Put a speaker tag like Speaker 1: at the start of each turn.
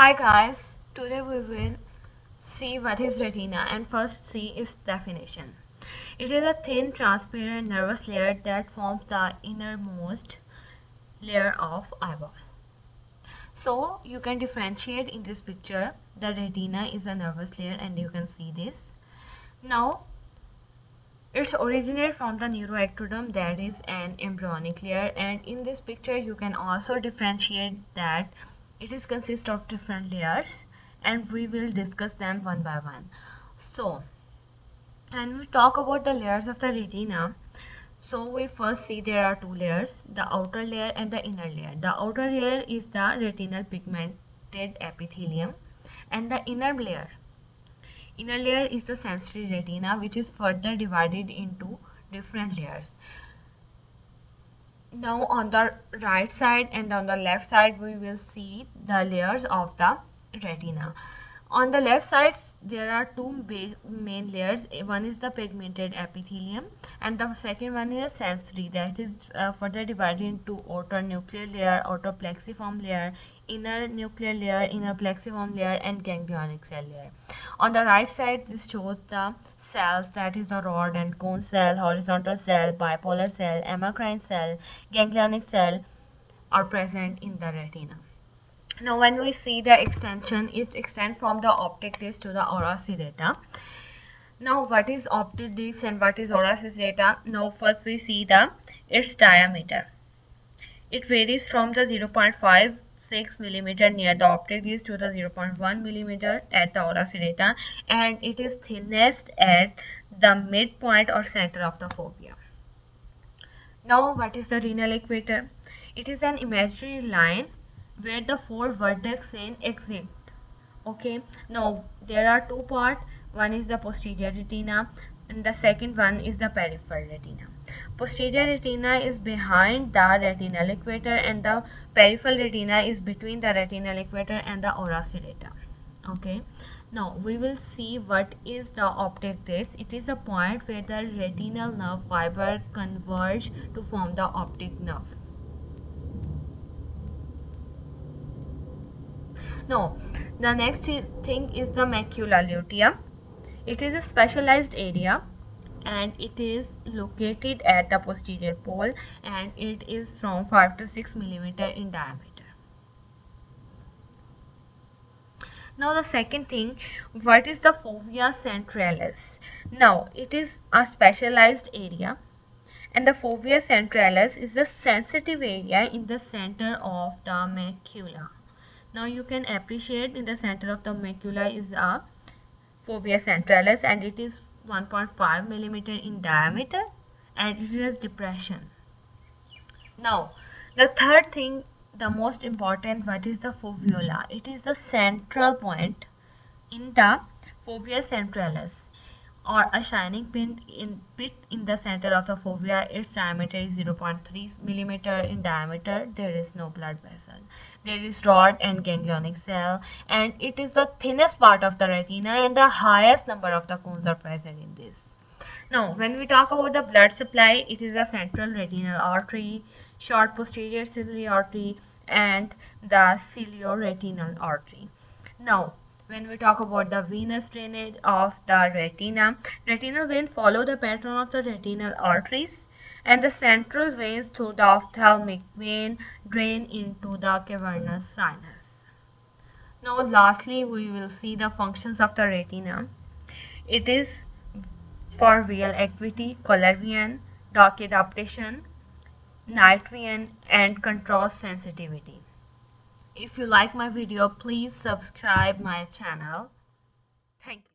Speaker 1: Hi guys, today we will see what is retina and first see its definition. It is a thin transparent nervous layer that forms the innermost layer of eyeball. So you can differentiate in this picture. The retina is a nervous layer and you can see this. Now it's originated from the neuroectoderm, that is an embryonic layer, and in this picture you can also differentiate that it is consist of different layers and we will discuss them one by one. So when we talk about the layers of the retina, so we first see there are two layers, the outer layer and the inner layer. The outer layer is the retinal pigmented epithelium and the inner layer is the sensory retina, which is further divided into different layers. Now on the right side and on the left side we will see the layers of the retina. On the left side there are two main layers. One is the pigmented epithelium and the second one is sensory, that is further divided into outer nuclear layer, outer plexiform layer, inner nuclear layer, inner plexiform layer, and ganglionic cell layer. On the right side this shows the cells, that is the rod and cone cell, horizontal cell, bipolar cell, amacrine cell, ganglionic cell are present in the retina. Now when we see the extension, it extends from the optic disc to the ora serrata. Now what is optic disc and what is ora serrata? Now first we see its diameter. It varies from the 0.56 millimeter near the optic disc to the 0.1 millimeter at the ora serrata, and it is thinnest at the midpoint or center of the fovea. Now what is the renal equator? It is an imaginary line where the four vertex veins exit. Okay, now there are two parts. One is the posterior retina and the second one is the peripheral retina. Posterior retina is behind the retinal equator and the peripheral retina is between the retinal equator and the ora serrata. Okay, now we will see what is the optic disc. It is a point where the retinal nerve fiber converge to form the optic nerve. Now the next thing is the macula lutea. It is a specialized area and it is located at the posterior pole and it is from 5 to 6 millimeter in diameter. Now the second thing, what is the fovea centralis? Now it is a specialized area and the fovea centralis is the sensitive area in the center of the macula. Now you can appreciate in the center of the macula is a fovea centralis and it is 1.5 millimeter in diameter and it has depression. Now the third thing, the most important, what is the fovea? It is the central point in the fovea centralis or a shining bit in the center of the fovea. Its diameter is 0.3 millimeter in diameter. There is no blood vessel. There is rod and ganglionic cell and it is the thinnest part of the retina and the highest number of the cones are present in this. Now when we talk about the blood supply, it is a central retinal artery, short posterior ciliary artery and the cilioretinal artery. Now when we talk about the venous drainage of the retina, retinal veins follow the pattern of the retinal arteries and the central veins through the ophthalmic vein drain into the cavernous sinus. Now lastly we will see the functions of the retina. It is for visual acuity, color vision, dark adaptation, night vision and contrast sensitivity. If you like my video, please subscribe my channel. Thank you.